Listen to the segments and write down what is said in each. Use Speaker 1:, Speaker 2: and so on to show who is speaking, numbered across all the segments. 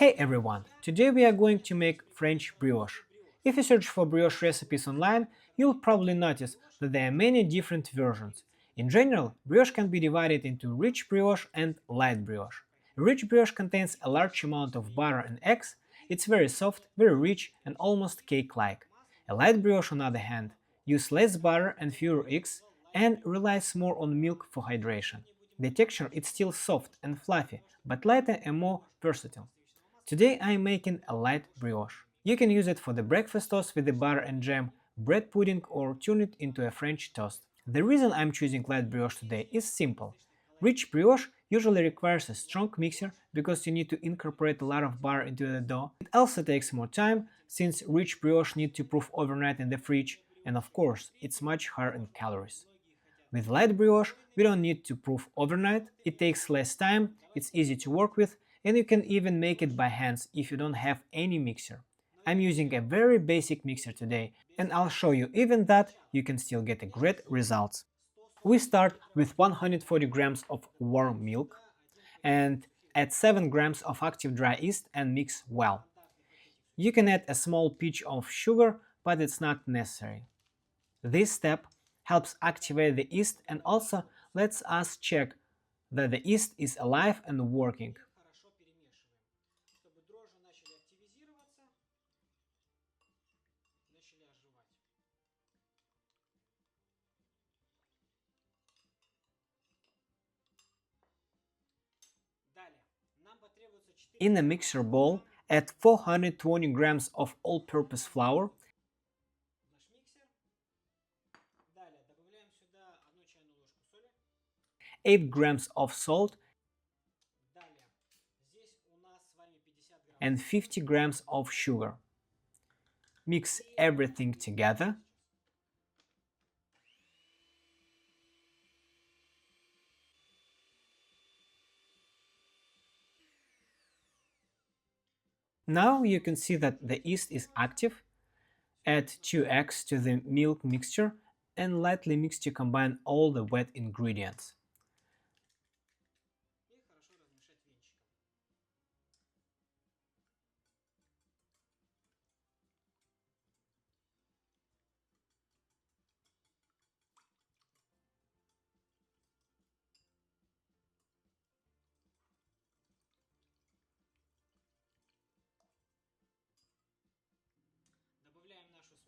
Speaker 1: Hey everyone! Today we are going to make French brioche. If you search for brioche recipes online, you'll probably notice that there are many different versions. In general, brioche can be divided into rich brioche and light brioche. A rich brioche contains a large amount of butter and eggs, it's very soft, very rich and almost cake-like. A light brioche, on the other hand, uses less butter and fewer eggs and relies more on milk for hydration. The texture is still soft and fluffy, but lighter and more versatile. Today I am making a light brioche. You can use it for the breakfast toast with the butter and jam, bread pudding or turn it into a French toast. The reason I'm choosing light brioche today is simple. Rich brioche usually requires a strong mixer because you need to incorporate a lot of butter into the dough. It also takes more time since rich brioche need to proof overnight in the fridge, and of course it's much higher in calories. With light brioche, we don't need to proof overnight, it takes less time, it's easy to work with, and you can even make it by hands if you don't have any mixer. I'm using a very basic mixer today, and I'll show you even that you can still get a great results. We start with 140 grams of warm milk and add 7 grams of active dry yeast and mix well. You can add a small pinch of sugar, but it's not necessary. This step helps activate the yeast and also lets us check that the yeast is alive and working. In a mixer bowl, add 420 grams of all-purpose flour, 8 grams of salt and 50 grams of sugar. Mix everything together. Now you can see that the yeast is active. Add 2 eggs to the milk mixture and lightly mix to combine all the wet ingredients.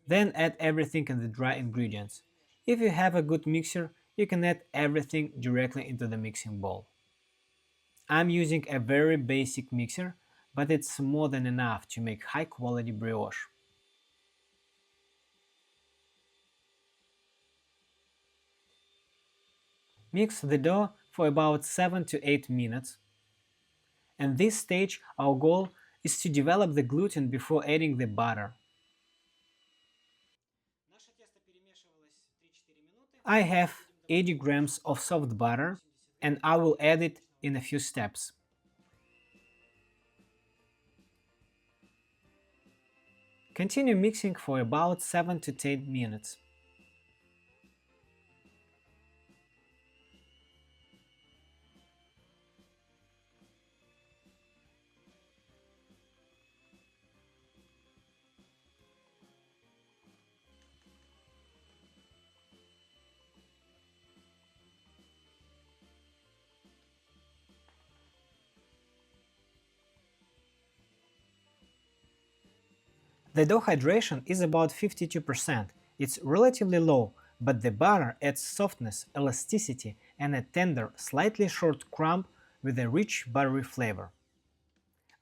Speaker 1: Then add everything in the dry ingredients. If you have a good mixer, you can add everything directly into the mixing bowl. I'm using a very basic mixer, but it's more than enough to make high quality brioche. Mix the dough for about 7 to 8 minutes. At this stage, our goal is to develop the gluten before adding the butter. I have 80 grams of soft butter and I will add it in a few steps. Continue mixing for about 7 to 10 minutes. The dough hydration is about 52%. It's relatively low, but the butter adds softness, elasticity, and a tender, slightly short crumb with a rich buttery flavor.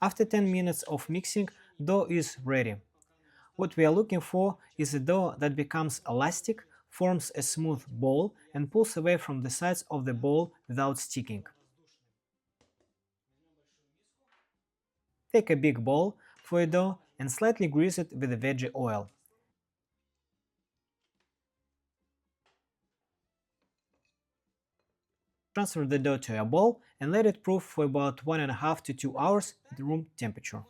Speaker 1: After 10 minutes of mixing, dough is ready. What we are looking for is a dough that becomes elastic, forms a smooth ball, and pulls away from the sides of the ball without sticking. Take a big bowl for a dough and slightly grease it with a veggie oil. Transfer the dough to a bowl and let it proof for about 1.5 to 2 hours at room temperature.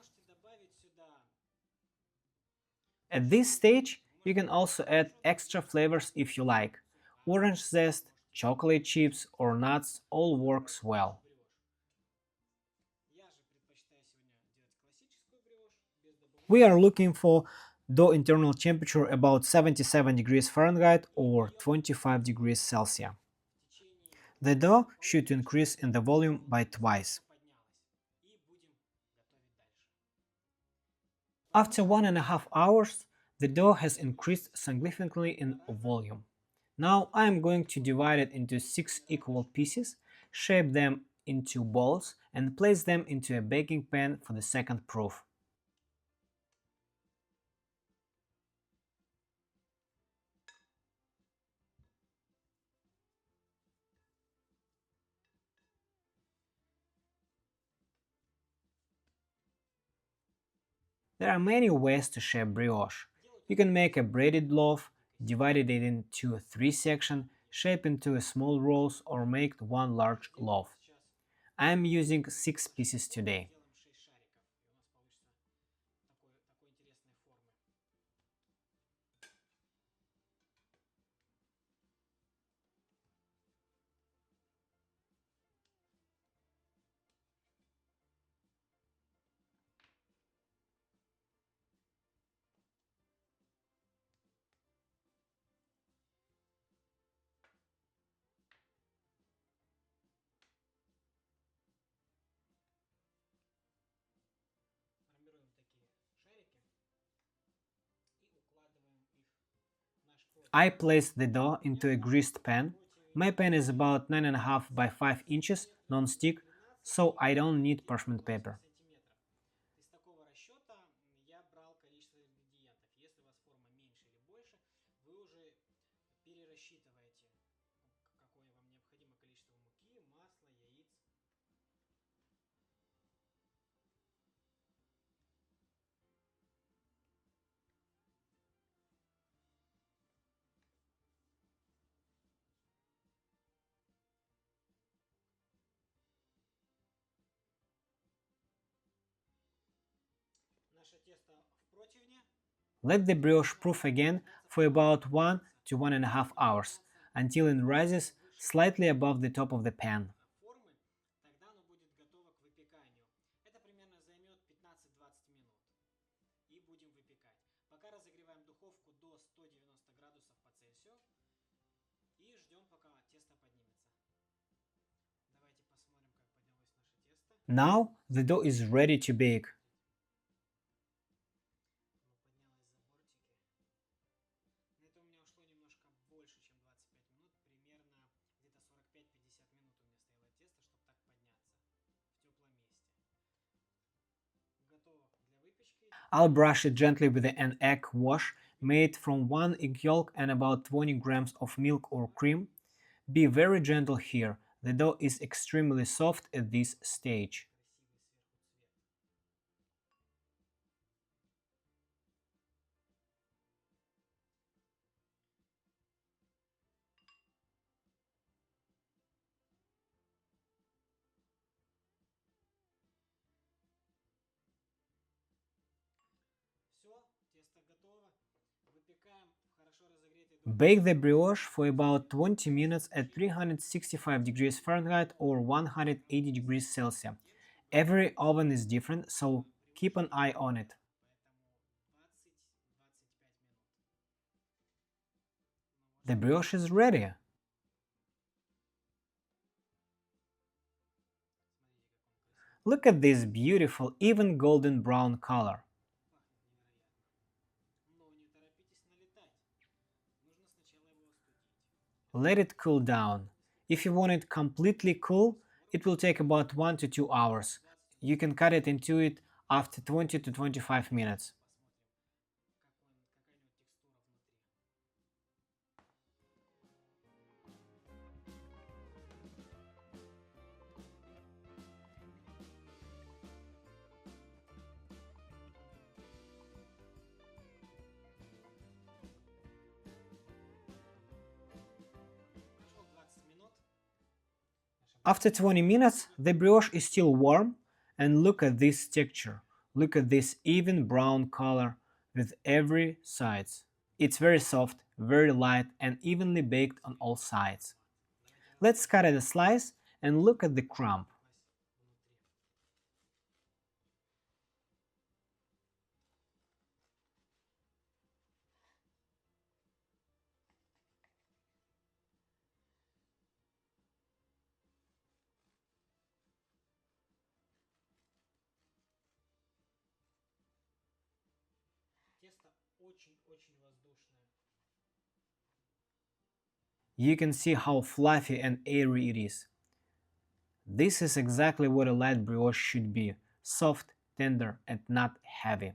Speaker 1: At this stage, you can also add extra flavors if you like. Orange zest, chocolate chips or nuts all works well. We are looking for dough internal temperature about 77 degrees Fahrenheit or 25 degrees Celsius. The dough should increase in the volume by twice. After 1.5 hours, the dough has increased significantly in volume. Now I am going to divide it into 6 equal pieces, shape them into balls, and place them into a baking pan for the second proof. There are many ways to shape brioche. You can make a braided loaf, divide it into 3 sections, shape into small rolls, or make one large loaf. I am using 6 pieces today. I place the dough into a greased pan. My pan is about 9.5 by 5 inches, non-stick, so I don't need parchment paper. Let the brioche proof again for about 1 to 1.5 hours until it rises slightly above the top of the pan. Now the dough is ready to bake. I'll brush it gently with an egg wash made from 1 egg yolk and about 20 grams of milk or cream. Be very gentle here, the dough is extremely soft at this stage. Bake the brioche for about 20 minutes at 365 degrees Fahrenheit or 180 degrees Celsius. Every oven is different, so keep an eye on it. The brioche is ready. Look at this beautiful, even golden brown color. Let it cool down. If you want it completely cool, it will take about 1 to 2 hours. You can cut it into it after 20 to 25 minutes. After 20 minutes, the brioche is still warm, and look at this texture. Look at this even brown color with every sides. It's very soft, very light, and evenly baked on all sides. Let's cut it a slice and look at the crumb. You can see how fluffy and airy it is. This is exactly what a light brioche should be: soft, tender, and not heavy.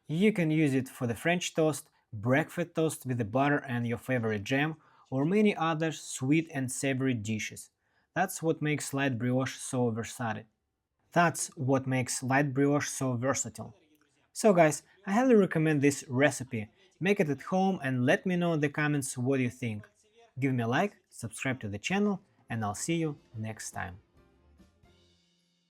Speaker 1: You can use it for the French toast, breakfast toast with the butter and your favorite jam, or many other sweet and savory dishes. That's what makes light brioche so versatile. That's what makes light brioche so versatile. So guys, I highly recommend this recipe. Make it at home and let me know in the comments what you think. Give me a like, subscribe to the channel, and I'll see you next time.